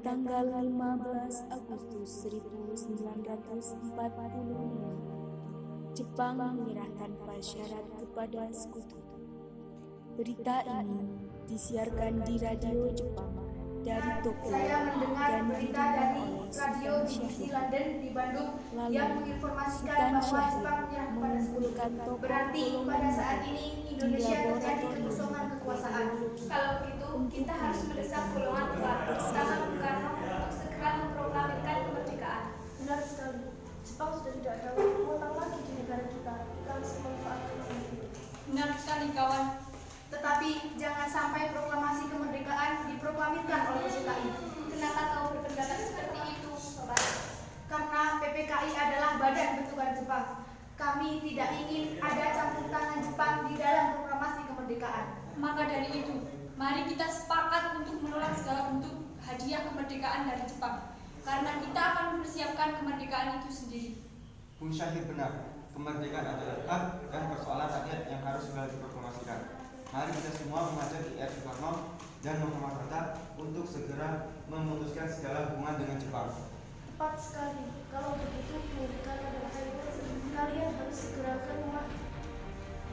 tanggal 15 Agustus 1945, Jepang menyerahkan syarat kepada sekutu. Berita ini disiarkan di radio Jepang dari Tokyo Saya mendengar dan berita didengar dari oleh radio Sultan BBC Syahrir. London di Bandung Lalu, yang menginformasikan Sultan bahwa Syahrir Jepang menyerah kepada sekutu. mengumpulkan tokoh Berarti golongan pada saat muda ini di Indonesia terjadi laboratorium kekosongan kekuasaan. teknologi Kalau begitu, kita harus mendesak golongan tua bersama Bung Karno untuk segera memproklamirkan kemerdekaan. Benar sekali. Jepang sudah tidak ada wewenang lagi di negara kita. Kita harus memanfaatkan hal itu. Benar sekali kawan. Tetapi jangan sampai proklamasi kemerdekaan diproklamirkan oleh PPKI. Kenapa kau berpendapat seperti itu, Sobat? Karena PPKI adalah badan bentukan Jepang. Kami tidak ingin ada campur tangan Jepang di dalam proklamasi kemerdekaan. Maka dari itu, mari kita sepakat untuk menolak segala bentuk hadiah kemerdekaan dari Jepang. Karena kita akan mempersiapkan kemerdekaan itu sendiri. Bung Syahrir benar, kemerdekaan adalah hak dan persoalan rakyat yang harus segera diproklamasikan. Mari kita semua mengajak IR Soekarno dan Muhammad Hatta untuk segera memutuskan segala hubungan dengan Jepang. Tepat sekali. Kalau begitu, kemerdekaan adalah hal itu. Kalian harus segera ke rumah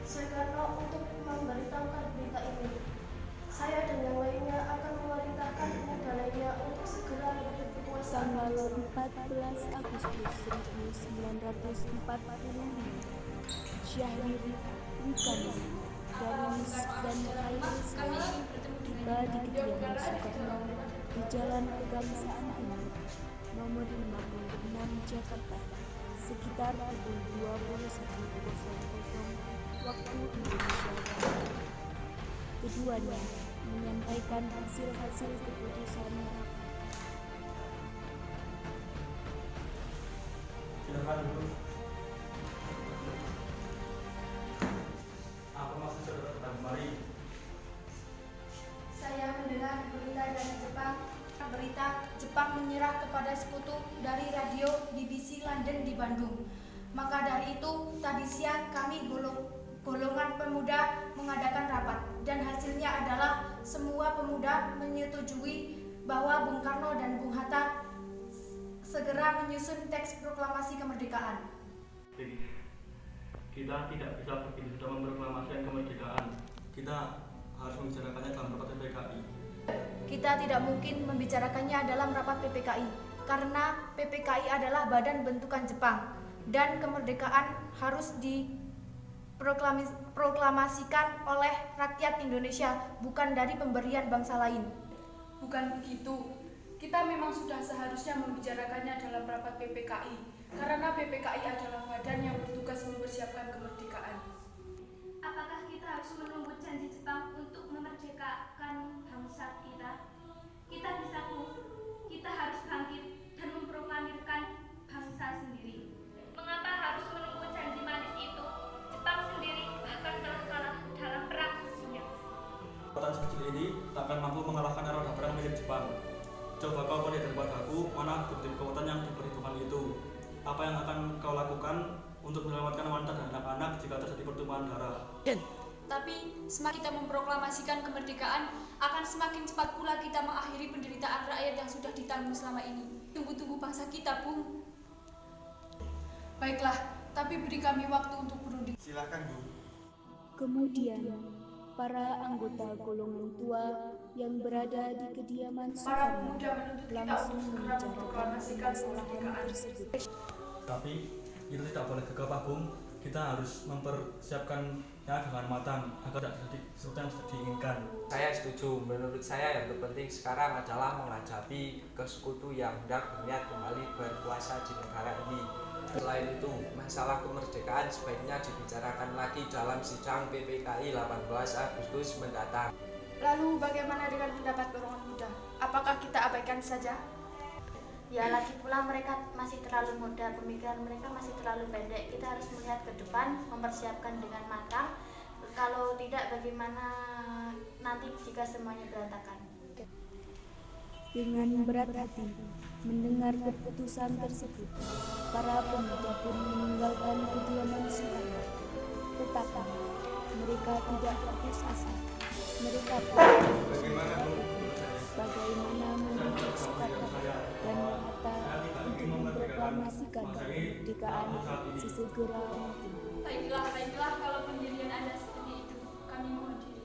Soekarno untuk memberitahukan berita ini. Saya dan yang lainnya akan memerintahkan pemuda lainnya untuk segera merebut kekuasaan. tanggal 14 Agustus 1945, Syahrir, Wikana, Darwis, dan Khairul tiba di kediaman Soekarno di Jalan Kebangsaan Timur, nomor 56 Jakarta, sekitar pukul 21.00 waktu Indonesia Barat. Keduanya menyampaikan hasil-hasil keputusan. Silakan dulu. Apa maksud saudara datang kemari? Saya mendengar berita dari Jepang. Berita Jepang menyerah kepada sekutu dari radio BBC London di Bandung. Maka dari itu, tadi siang kami golongan pemuda mengadakan rapat dan hasilnya adalah semua pemuda menyetujui bahwa Bung Karno dan Bung Hatta segera menyusun teks proklamasi kemerdekaan. Kita tidak bisa begitu sudah memproklamasikan kemerdekaan. Kita harus membicarakannya dalam rapat PPKI. Kita tidak mungkin membicarakannya dalam rapat PPKI karena PPKI adalah badan bentukan Jepang dan kemerdekaan harus diproklamasikan oleh rakyat Indonesia, bukan dari pemberian bangsa lain. Bukan begitu. Kita memang sudah seharusnya membicarakannya dalam rapat PPKI. Karena PPKI adalah badan yang bertugas mempersiapkan kemerdekaan. Apakah kita harus menunggu janji Jepang untuk memerdekakan bangsa kita? Kita bisa kita harus bangkit dan memproklamirkan bangsa sendiri. Mengapa harus menunggu janji manis itu? Jepang sendiri bahkan telah kalah dalam perang sesungguhnya. Kekuatan sekecil ini takkan mampu mengalahkan armada perang milik Jepang. Coba kau perlihatkan padaku mana bukti kekuatan yang diperhitungkan itu. Apa yang akan kau lakukan untuk menyelamatkan wanita dan anak-anak jika terjadi pertumpahan darah? Tapi semakin kita memproklamasikan kemerdekaan, akan semakin cepat pula kita mengakhiri penderitaan rakyat yang sudah ditanggung selama ini. Tunggu-tunggu bangsa kita, Bung. Baiklah, tapi beri kami waktu untuk berunding. Silakan, Bu. Kemudian, para anggota golongan tua yang berada di kediaman Para Soekarno pemuda menuntut kita langsung untuk segera membicarakan memproklamasikan permasalahan kemerdekaan. tersebut. Tapi itu tidak boleh gegabah, Bung. Kita harus mempersiapkannya dengan matang agar tidak terjadi sesuatu yang tidak diinginkan. Saya setuju. Menurut saya yang terpenting sekarang adalah menghadapi sekutu yang hendak berniat kembali berkuasa di negara ini. Selain itu, masalah kemerdekaan sebaiknya dibicarakan lagi dalam sidang PPKI 18 Agustus mendatang. Lalu bagaimana dengan pendapat golongan muda? Apakah kita abaikan saja? Ya, lagi pula mereka masih terlalu muda, pemikiran mereka masih terlalu pendek. Kita harus melihat ke depan, mempersiapkan dengan matang. Kalau tidak, bagaimana nanti jika semuanya berantakan? Dengan berat hati mendengar keputusan tersebut, para pemuda pun meninggalkan kediaman Soekarno. Tetapi mereka tidak putus asa. Mereka pun Bagaimana, Bu? bagaimana membentuk Soekarno dan Hatta untuk memproklamasikan kemerdekaan sesegera mungkin. Baiklah, kalau pendirian Anda seperti itu, kami mohon diri.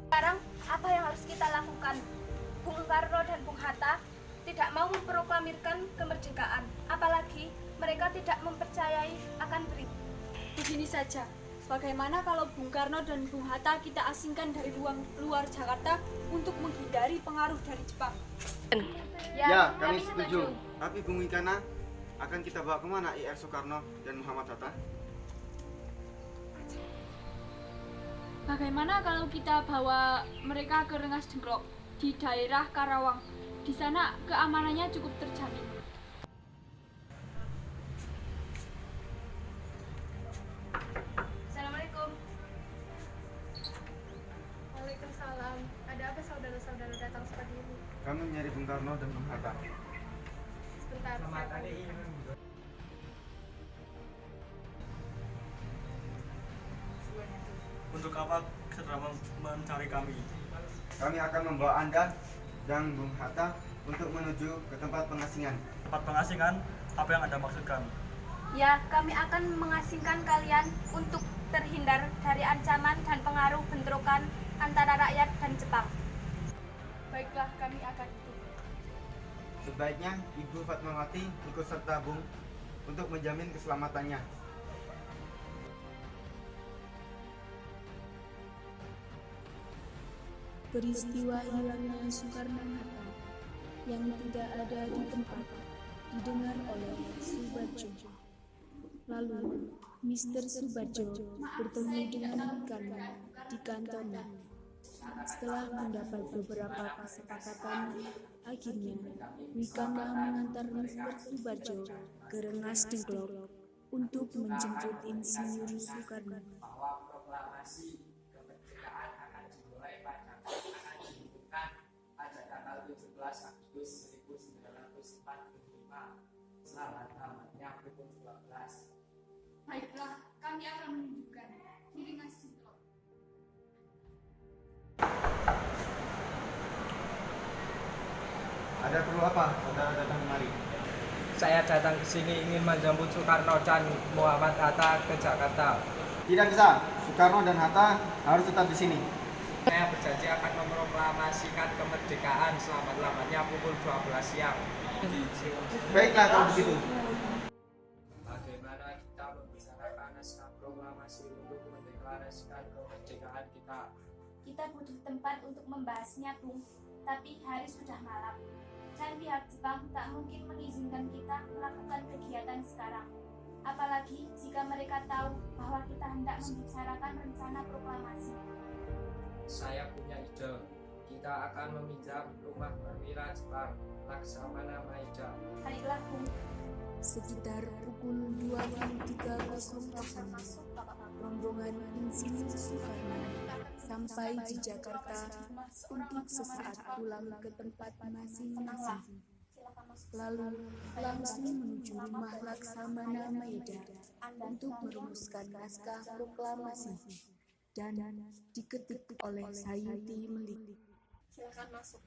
Sekarang apa yang harus kita lakukan? Bung Karno dan Bung Hatta tidak mau memproklamirkan kemerdekaan, apalagi mereka tidak mempercayai akan berita. Begini saja, bagaimana kalau Bung Karno dan Bung Hatta kita asingkan dari luar Jakarta untuk menghindari pengaruh dari Jepang? Ya, kami setuju. Tapi Bung Wikana, akan kita bawa kemana IR Soekarno dan Muhammad Hatta? Bagaimana kalau kita bawa mereka ke Rengas Dengklok di daerah Karawang? Di sana keamanannya cukup terjamin. Assalamualaikum. Waalaikumsalam. Ada apa saudara-saudara datang seperti ini? Kami mencari Bung Karno dan Bung Hatta. Sebentar, saya panggilkan. Untuk apa saudara mencari kami? Kami akan membawa Anda dan Bung Hatta untuk menuju ke tempat pengasingan. Tempat pengasingan? Apa yang Anda maksudkan? Ya, kami akan mengasingkan kalian untuk terhindar dari ancaman dan pengaruh bentrokan antara rakyat dan Jepang. Baiklah, kami akan ikut. Sebaiknya Ibu Fatmawati ikut serta Bung untuk menjamin keselamatannya. Peristiwa hilangnya Soekarno-Hatta yang tidak ada di tempat didengar oleh Soebardjo. Lalu, Mr. Soebardjo bertemu dengan Wikana di kantornya. Setelah mendapat beberapa kesepakatan, akhirnya Wikana mengantar Mr. Soebardjo ke Rengas Dengklok untuk menjemput Insinyur Soekarno. Bahwa proklamasi kemerdekaan akan dimulai pada tanggal 17 Agustus 1945. Selama-lamanya pukul 12. Baiklah, kami akan menunjukkan di Rengas Dengklok. Ada perlu apa saudara datang kemari? Saya datang ke sini ingin menjemput Soekarno dan Muhammad Hatta ke Jakarta. Tidak bisa, Soekarno dan Hatta harus tetap di sini. Saya berjanji akan memproklamasikan kemerdekaan selama-lamanya pukul 12 siang. Baiklah kalau begitu. Bagaimana kita membicarakan naskah proklamasi untuk mendeklarasikan kemerdekaan kita? Kita butuh tempat untuk membahasnya, Bung. Tapi hari sudah malam. Dan pihak Jepang tak mungkin mengizinkan kita melakukan kegiatan sekarang. Apalagi jika mereka tahu bahwa kita hendak membicarakan rencana proklamasi. Saya punya ide. Kita akan meminjam rumah perwira Jepang, Laksamana Maeda. Baiklah, Bung. Sekitar pukul 23.00, rombongan Insinyur Soekarno sampai di Jakarta untuk sesaat pulang ke tempat masing-masing. Lalu langsung menuju rumah Laksamana Maeda untuk merumuskan naskah proklamasi dan diketik oleh Sayuti Melik. Silakan masuk.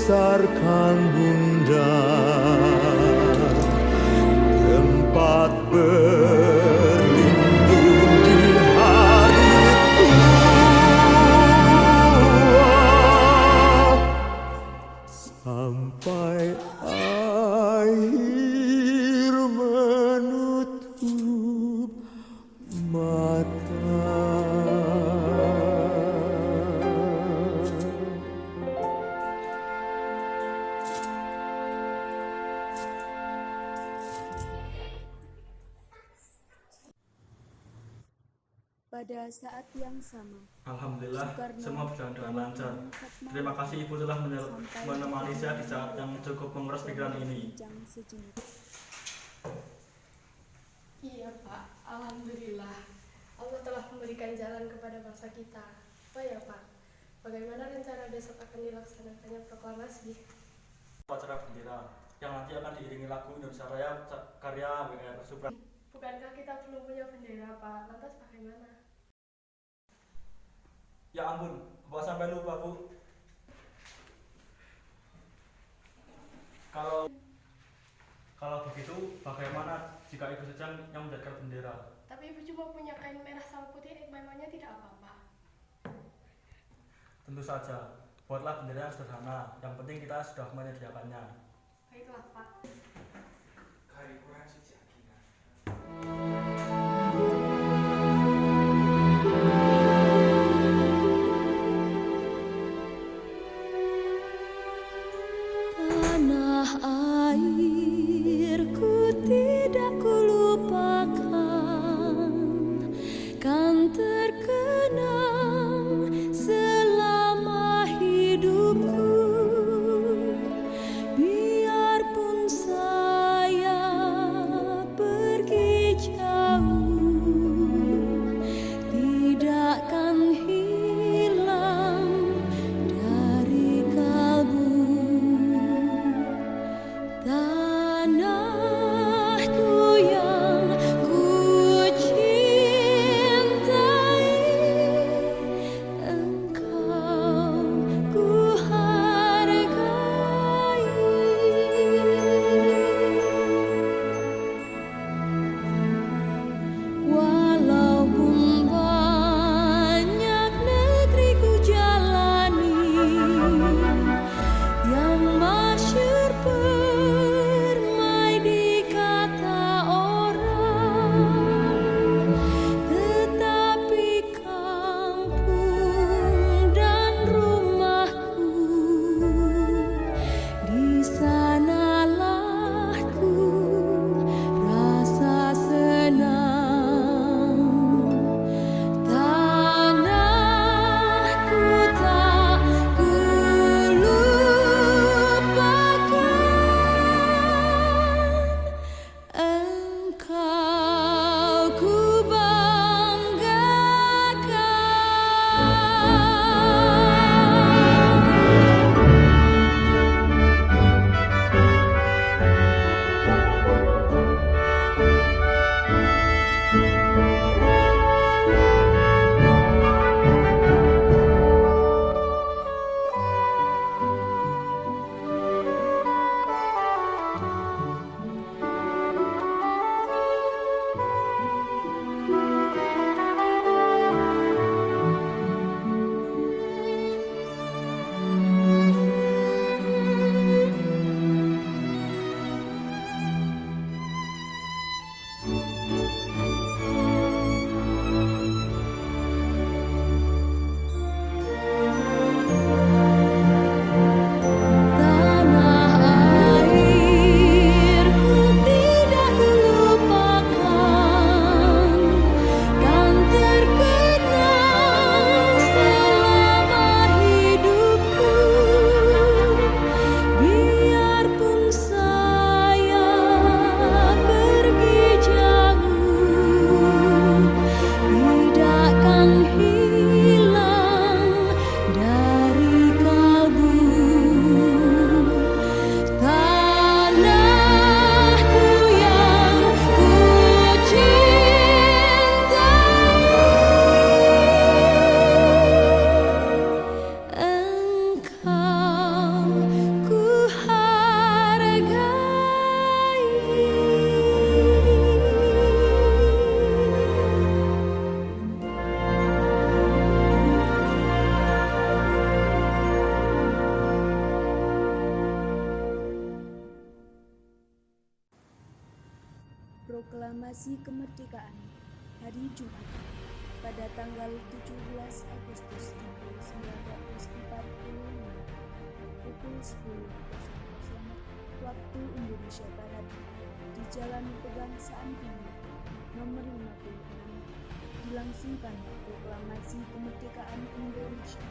besarkan Bunda, tempat berlindung di hari tua, sampai akhir menutup mata. Pada saat yang sama, Alhamdulillah, Soekarno semua berjalan dengan dan lancar. Fatma Terima kasih Ibu telah sampai menemani saya di saat yang cukup menguras pikiran ini. berbincang sejenak. Iya Pak, Alhamdulillah Allah telah memberikan jalan kepada bangsa kita. Oh ya Pak, bagaimana rencana besok akan dilaksanakannya proklamasi? Upacara bendera yang nanti akan diiringi lagu Indonesia Raya karya WR Supra. Bukankah kita belum punya bendera Pak? Lantas bagaimana? Ya ampun, Bapak sampai lupa Bu. Kalau begitu, bagaimana jika Ibu saja yang menjadikan bendera? Tapi Ibu cuma punya kain merah sama putih, memangnya tidak apa-apa? Tentu saja, buatlah bendera yang sederhana. Yang penting kita sudah menyediakannya. Baiklah Pak. Tanah airku tidak kulupakan, kan terkenang selama hidupku. Biarpun saya pergi jauh, tidakkan hilang dari kalbu. Proklamasi Kemerdekaan hari Jumat pada tanggal 17 Agustus 1945 pukul 10.00 waktu Indonesia Barat di Jalan Pegangsaan Timur nomor 56 dilangsungkan Proklamasi Kemerdekaan Indonesia.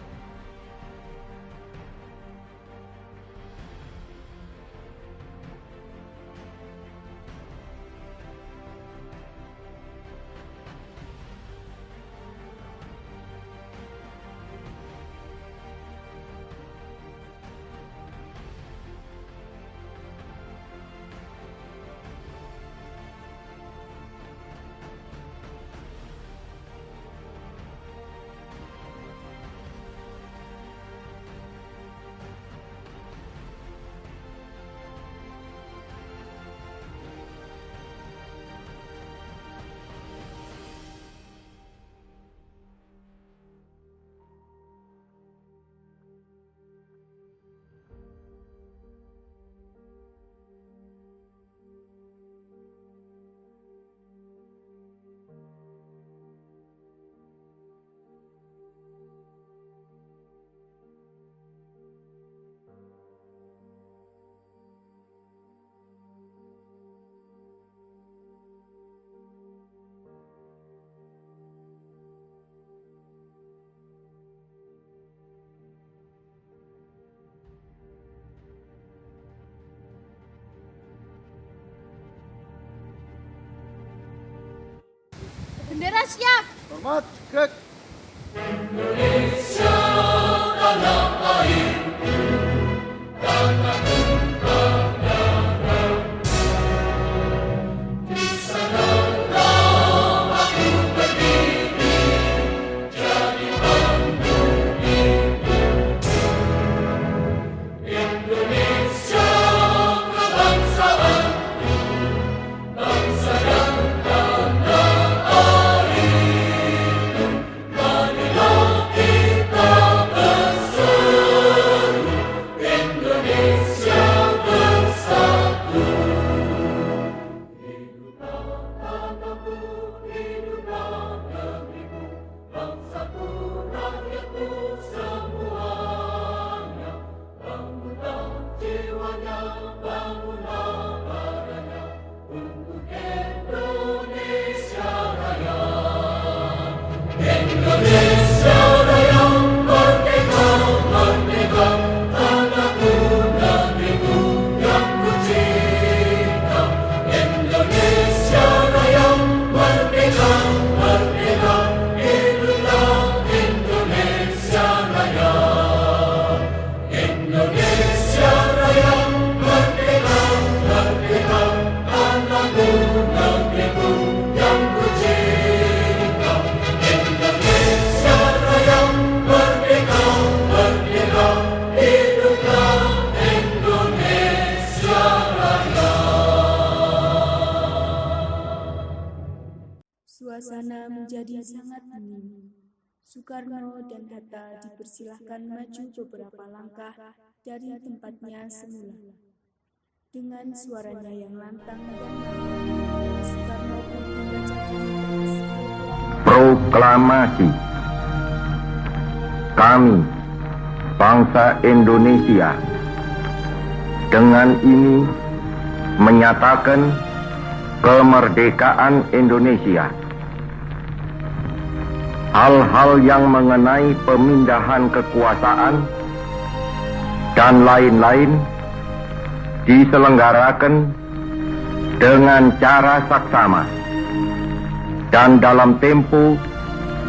Bendera siap. Hormat, gerak. Suasana menjadi sangat hening. Soekarno dan Hatta dipersilahkan maju beberapa langkah dari tempatnya semula. Dengan suaranya yang lantang dan lantang, Soekarno pun membacakan proklamasi. Kami, bangsa Indonesia, dengan ini menyatakan kemerdekaan Indonesia. Hal-hal yang mengenai pemindahan kekuasaan dan lain-lain diselenggarakan dengan cara saksama dan dalam tempo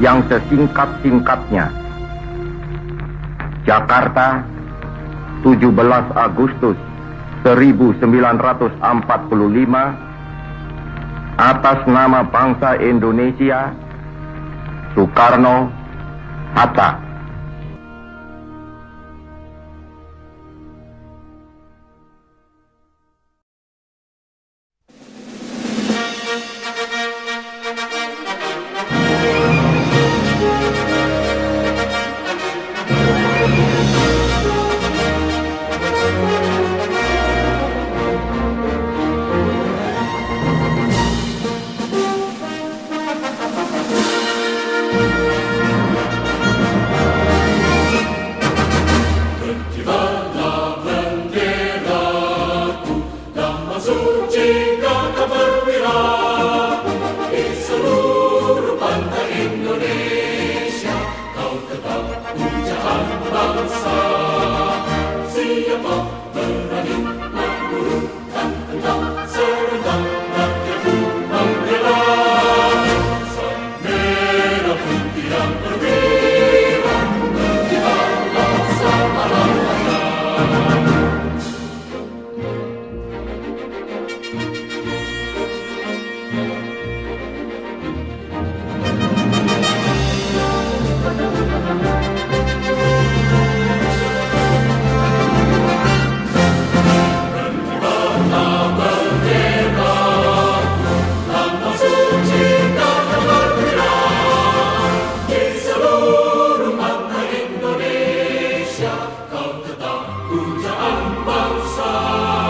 yang sesingkat-singkatnya. Jakarta, 17 Agustus 1945, atas nama bangsa Indonesia, Soekarno, Hatta. Kau tetap pujaan bangsa.